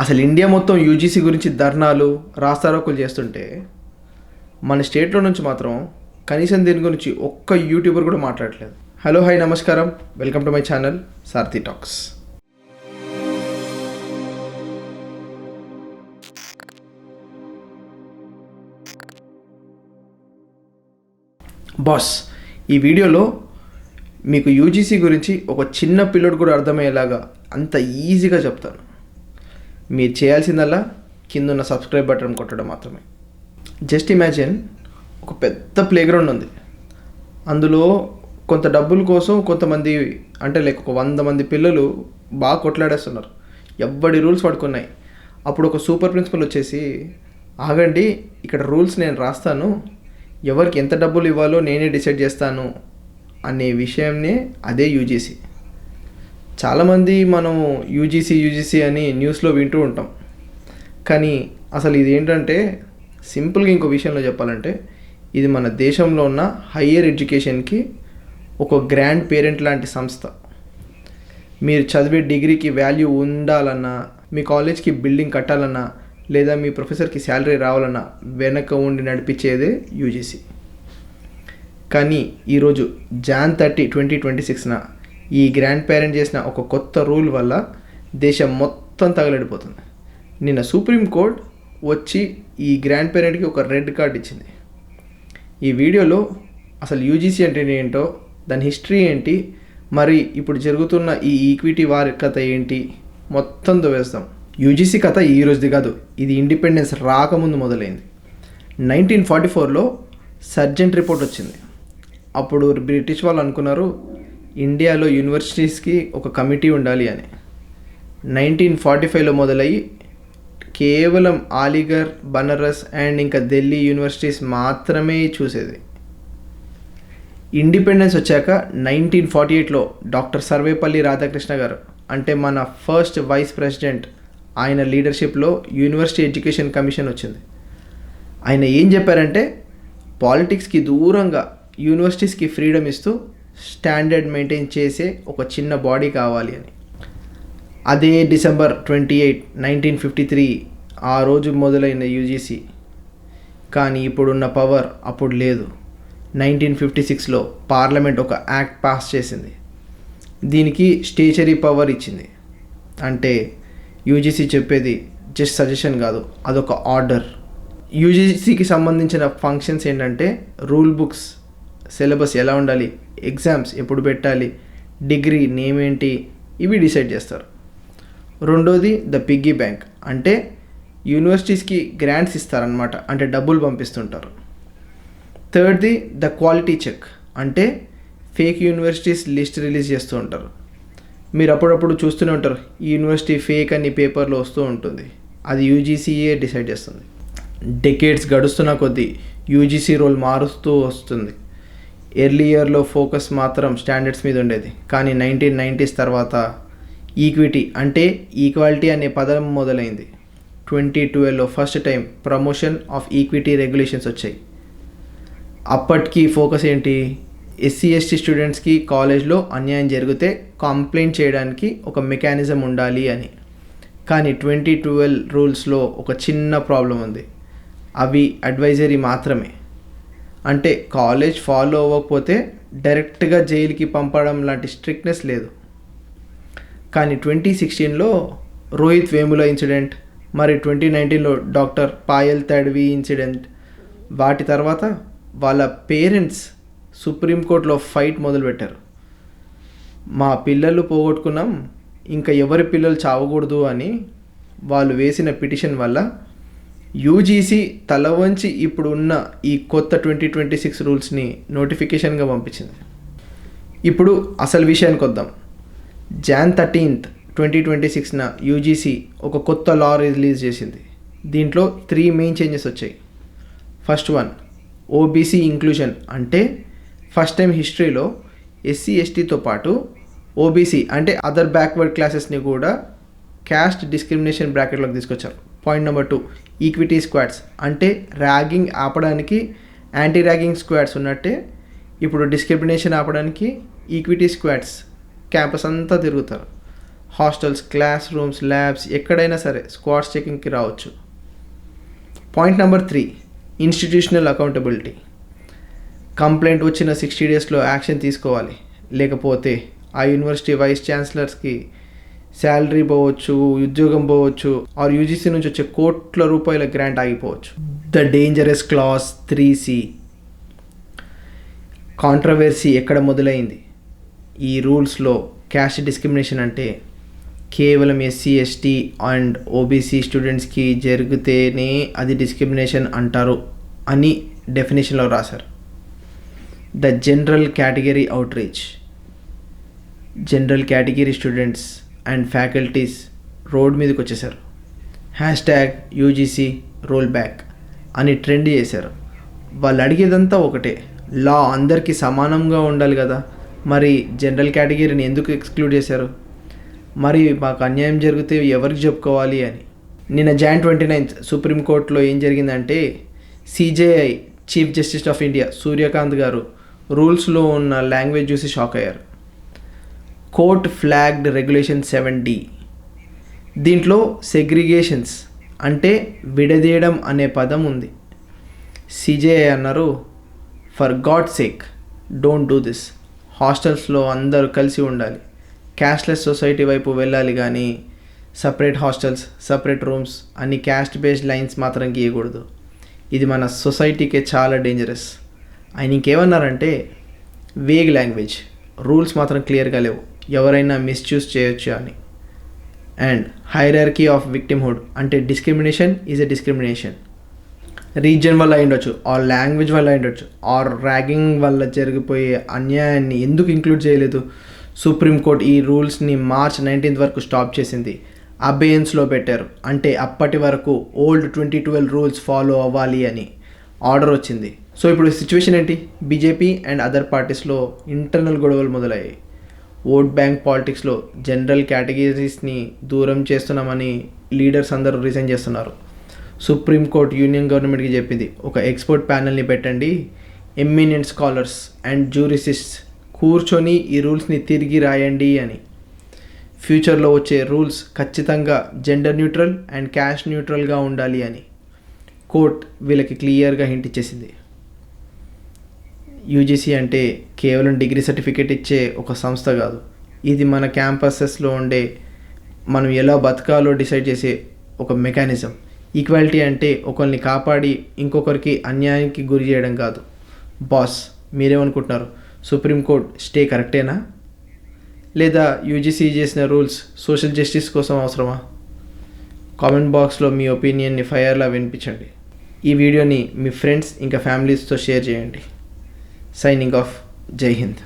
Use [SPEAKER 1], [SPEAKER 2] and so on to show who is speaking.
[SPEAKER 1] అసలు ఇండియా మొత్తం యూజీసీ గురించి ధర్నాలు రాస్తారోకులు చేస్తుంటే మన స్టేట్లో నుంచి మాత్రం కనీసం దీని గురించి ఒక్క యూట్యూబర్ కూడా మాట్లాడలేదు. హలో హాయ్ నమస్కారం, welcome to my channel Sarathi talks. Boss, ఈ వీడియోలో మీకు యూజీసీ గురించి ఒక చిన్న పిల్లడు కూడా అర్థమయ్యేలాగా అంత ఈజీగా చెప్తాను. మీరు చేయాల్సిందల్లా కింద ఉన్న సబ్స్క్రైబ్ బటన్ కొట్టడం మాత్రమే. జస్ట్ ఇమాజిన్, ఒక పెద్ద ప్లేగ్రౌండ్ ఉంది. అందులో కొంత డబ్బుల కోసం కొంతమంది అంటే ఒక 100 మంది పిల్లలు బాగా కొట్లాడేస్తున్నారు. ఎవ్వడి రూల్స్ పడుకున్నాయి. అప్పుడు ఒక సూపర్ ప్రిన్సిపల్ వచ్చేసి, ఆగండి, ఇక్కడ రూల్స్ నేను రాస్తాను, ఎవరికి ఎంత డబ్బులు ఇవ్వాలో నేనే డిసైడ్ చేస్తాను అనే విషయంనే అదే యూజీసీ. చాలామంది మనం యూజీసీ అని న్యూస్లో వింటూ ఉంటాం. కానీ అసలు ఇది ఏంటంటే, సింపుల్గా ఇంకో విషయంలో చెప్పాలంటే, ఇది మన దేశంలో ఉన్న హయ్యర్ ఎడ్యుకేషన్కి ఒక గ్రాండ్ పేరెంట్ లాంటి సంస్థ. మీరు చదివే డిగ్రీకి వాల్యూ ఉండాలన్నా, మీ కాలేజ్కి బిల్డింగ్ కట్టాలన్నా, లేదా మీ ప్రొఫెసర్కి శాలరీ రావాలన్నా వెనక ఉండి నడిపించేదే యూజీసీ. కానీ ఈరోజు Jan 30, 2026న ఈ గ్రాండ్ పేరెంట్ చేసిన ఒక కొత్త రూల్ వల్ల దేశం మొత్తం తగలడిపోతుంది. నిన్న సుప్రీంకోర్టు వచ్చి ఈ గ్రాండ్ పేరెంట్కి ఒక రెడ్ కార్డ్ ఇచ్చింది. ఈ వీడియోలో అసలు యూజీసీ అంటే ఏంటో, దాని హిస్టరీ ఏంటి, మరి ఇప్పుడు జరుగుతున్న ఈ ఈక్విటీ వార్ కథ ఏంటి మొత్తం దోవేస్తాం. యూజీసీ కథ ఈ రోజుది కాదు, ఇది ఇండిపెండెన్స్ రాకముందు మొదలైంది. 1944లో సర్జెంట్ రిపోర్ట్ వచ్చింది. అప్పుడు బ్రిటిష్ వాళ్ళు అనుకున్నారు ఇండియాలో యూనివర్సిటీస్కి ఒక కమిటీ ఉండాలి అని. 1945లో మొదలయ్యి కేవలం అలీగర్, బనారస్ అండ్ ఇంకా ఢిల్లీ యూనివర్సిటీస్ మాత్రమే చూసేది. ఇండిపెండెన్స్ వచ్చాక 1948లో డాక్టర్ సర్వేపల్లి రాధాకృష్ణ గారు, అంటే మన ఫస్ట్ వైస్ ప్రెసిడెంట్, ఆయన లీడర్షిప్లో యూనివర్సిటీ ఎడ్యుకేషన్ కమిషన్ వచ్చింది. ఆయన ఏం చెప్పారంటే, పాలిటిక్స్కి దూరంగా యూనివర్సిటీస్కి ఫ్రీడమ్ ఇస్తూ స్టాండర్డ్ మెయింటైన్ చేసే ఒక చిన్న బాడీ కావాలి అని. అదే December 28, 1953 ఆ రోజు మొదలైన యూజీసీ. కానీ ఇప్పుడున్న పవర్ అప్పుడు లేదు. 1956లో పార్లమెంట్ ఒక యాక్ట్ పాస్ చేసింది. దీనికి స్టేచరీ పవర్ ఇచ్చింది. అంటే యూజీసీ చెప్పేది జస్ట్ సజెషన్ కాదు, అదొక ఆర్డర్. యూజీసీకి సంబంధించిన ఫంక్షన్స్ ఏంటంటే, రూల్ బుక్స్, సిలబస్ ఎలా ఉండాలి, ఎగ్జామ్స్ ఎప్పుడు పెట్టాలి, డిగ్రీ నేమ్ ఏంటి, ఇవి డిసైడ్ చేస్తారు. రెండోది ద పిగ్గీ బ్యాంక్, అంటే యూనివర్సిటీస్కి గ్రాంట్స్ ఇస్తారనమాట, అంటే డబ్బులు పంపిస్తుంటారు. థర్డ్ది ద క్వాలిటీ చెక్, అంటే ఫేక్ యూనివర్సిటీస్ లిస్ట్ రిలీజ్ చేస్తూ ఉంటారు. మీరు అప్పుడప్పుడు చూస్తూనే ఉంటారు, ఈ యూనివర్సిటీ ఫేక్ అని పేపర్లో వస్తూ ఉంటుంది. అది యూజీసీయే డిసైడ్ చేస్తుంది. డెకేడ్స్ గడుస్తున్న కొద్దీ యూజీసీ రోల్ మారుస్తూ వస్తుంది. ఎర్లీ ఇయర్లో ఫోకస్ మాత్రం స్టాండర్డ్స్ మీద ఉండేది. కానీ 1990s తర్వాత ఈక్విటీ అంటే ఈక్వాలిటీ అనే పదం మొదలైంది. 2012లో first time promotion of equity regulations వచ్చాయి. అప్పటికి ఫోకస్ ఏంటి, SC/ST స్టూడెంట్స్కి కాలేజ్లో అన్యాయం జరిగితే కంప్లైంట్ చేయడానికి ఒక మెకానిజం ఉండాలి అని. కానీ 2012 రూల్స్లో ఒక చిన్న ప్రాబ్లం ఉంది, అవి అడ్వైజరీ మాత్రమే. అంటే కాలేజ్ ఫాలో అవ్వకపోతే డైరెక్ట్గా జైలుకి పంపడం లాంటి స్ట్రిక్ట్నెస్ లేదు. కానీ 2016లో రోహిత్ వేముల ఇన్సిడెంట్, మరి 2019లో డాక్టర్ పాయల్ తడ్వి ఇన్సిడెంట్, వాటి తర్వాత వాళ్ళ పేరెంట్స్ సుప్రీంకోర్టులో ఫైట్ మొదలుపెట్టారు. మా పిల్లలు పోగొట్టుకున్నాం, ఇంకా ఎవరి పిల్లలు చావకూడదు అని వాళ్ళు వేసిన పిటిషన్ వల్ల యూజీసీ తల వంచి ఇప్పుడు ఉన్న ఈ కొత్త 2026 రూల్స్ని నోటిఫికేషన్గా పంపించింది. ఇప్పుడు అసలు విషయానికి వద్దాం. Jan 13, 2026న యూజీసీ ఒక కొత్త లా రిలీజ్ చేసింది. దీంట్లో 3 మెయిన్ చేంజెస్ వచ్చాయి. ఫస్ట్ వన్, ఓబీసీ ఇంక్లూజన్, అంటే ఫస్ట్ టైం హిస్టరీలో SC/STతో పాటు ఓబీసీ అంటే అదర్ బ్యాక్వర్డ్ క్లాసెస్ని కూడా క్యాస్ట్ డిస్క్రిమినేషన్ బ్రాకెట్లోకి తీసుకొచ్చారు. పాయింట్ నెంబర్ 2, ఈక్విటీ స్క్వాడ్స్, అంటే ర్యాగింగ్ ఆపడానికి యాంటీ ర్యాగింగ్ స్క్వాడ్స్ ఉన్నట్టే ఇప్పుడు డిస్క్రిమినేషన్ ఆపడానికి ఈక్విటీ స్క్వాడ్స్ క్యాంపస్ అంతా తిరుగుతారు. హాస్టల్స్, క్లాస్ రూమ్స్, ల్యాబ్స్ ఎక్కడైనా సరే స్క్వాడ్స్ చెకింగ్కి రావచ్చు. Point number 3, institutional accountability. Complaint వచ్చిన 60 డేస్లో యాక్షన్ తీసుకోవాలి. లేకపోతే ఆ యూనివర్సిటీ వైస్ ఛాన్సలర్స్కి శాలరీ పోవచ్చు, ఉద్యోగం పోవచ్చు, ఆర్ యూజీసీ నుంచి వచ్చే కోట్ల రూపాయల గ్రాంట్ ఆగిపోవచ్చు. The dangerous clause 3C. Controversy ఎక్కడ మొదలైంది? ఈ రూల్స్లో క్యాస్ట్ డిస్క్రిమినేషన్ అంటే కేవలం SC, ST అండ్ OBC స్టూడెంట్స్కి జరిగితేనే అది డిస్క్రిమినేషన్ అంటారు అని డెఫినేషన్లో రాశారు. The general category outreach. General category students and faculties road మీదకి వచ్చేసారు. #UGC రోల్ బ్యాక్ అని ట్రెండ్ చేశారు. వాళ్ళు అడిగేదంతా ఒకటే, లా అందరికీ సమానంగా ఉండాలి కదా, మరి జనరల్ కేటగిరీని ఎందుకు ఎక్స్క్లూడ్ చేశారు? మరి మాకు అన్యాయం జరిగితే ఎవరికి చెప్పుకోవాలి అని. నిన్న Jan 29 సుప్రీంకోర్టులో ఏం జరిగిందంటే, CJI chief justice of India Surya Kant గారు రూల్స్లో ఉన్న లాంగ్వేజ్ చూసి షాక్ అయ్యారు. Court flagged regulation 7D. దీంట్లో సెగ్రిగేషన్స్ అంటే విడదీయడం అనే పదం ఉంది. CJI అన్నారు, for God sake don't do this. హాస్టల్స్లో అందరూ కలిసి ఉండాలి, క్యాస్ట్లెస్ సొసైటీ వైపు వెళ్ళాలి, కానీ సపరేట్ హాస్టల్స్, సపరేట్ రూమ్స్ అన్ని క్యాస్ట్ బేస్డ్ లైన్స్ మాత్రం గీయకూడదు. ఇది మన సొసైటీకే చాలా డేంజరస్. ఆయన ఇంకేమన్నారంటే, వేగ్ లాంగ్వేజ్, రూల్స్ మాత్రం క్లియర్గా లేవు, ఎవరైనా మిస్యూజ్ చేయొచ్చు అని. అండ్ హైరార్కీ ఆఫ్ విక్టిమ్హుడ్ అంటే discrimination is a discrimination. Region వల్ల అయ్యుండొచ్చు, ఆర్ లాంగ్వేజ్ వల్ల అయ్యుండొచ్చు, ఆర్ ర్యాగింగ్ వల్ల జరిగిపోయే అన్యాయాన్ని ఎందుకు ఇంక్లూడ్ చేయలేదు? సుప్రీంకోర్టు ఈ రూల్స్ని March 19 వరకు స్టాప్ చేసింది. అబేయన్స్లో పెట్టారు, అంటే అప్పటి వరకు ఓల్డ్ 2012 రూల్స్ ఫాలో అవ్వాలి అని ఆర్డర్ వచ్చింది. సో ఇప్పుడు సిచ్యువేషన్ ఏంటి? బీజేపీ అండ్ అదర్ పార్టీస్లో ఇంటర్నల్ గొడవలు మొదలయ్యాయి. ఓట్ బ్యాంక్ పాలిటిక్స్లో జనరల్ కేటగిరీస్ని దూరం చేస్తున్నామని లీడర్స్ అందరూ రిజైన్ చేస్తున్నారు. సుప్రీంకోర్టు యూనియన్ గవర్నమెంట్కి చెప్పింది, ఒక ఎక్స్పర్ట్ ప్యానల్ని పెట్టండి, ఎమినెంట్ స్కాలర్స్ అండ్ జ్యూరిసిస్ట్స్ కూర్చొని ఈ రూల్స్ని తిరిగి రాయండి అని. ఫ్యూచర్లో వచ్చే రూల్స్ ఖచ్చితంగా జెండర్ న్యూట్రల్ అండ్ క్యాస్ట్ న్యూట్రల్గా ఉండాలి అని కోర్ట్ వీళ్ళకి క్లియర్గా హింట్ ఇచ్చేసింది. యూజీసీ అంటే కేవలం డిగ్రీ సర్టిఫికేట్ ఇచ్చే ఒక సంస్థ కాదు, ఇది మన క్యాంపసెస్లో ఉండే మనం ఎలా బతకాలో డిసైడ్ చేసే ఒక మెకానిజం. ఈక్వాలిటీ అంటే ఒకరిని కాపాడి ఇంకొకరికి అన్యాయానికి గురి చేయడం కాదు. బాస్, మీరేమనుకుంటున్నారు? సుప్రీంకోర్టు స్టే కరెక్టేనా, లేదా యూజీసీ చేసిన రూల్స్ సోషల్ జస్టిస్ కోసం అవసరమా? కామెంట్ బాక్స్లో మీ ఒపీనియన్ని ఫైర్లా వినిపించండి. ఈ వీడియోని మీ ఫ్రెండ్స్ ఇంకా ఫ్యామిలీస్తో షేర్ చేయండి. Signing off. జై హింద్.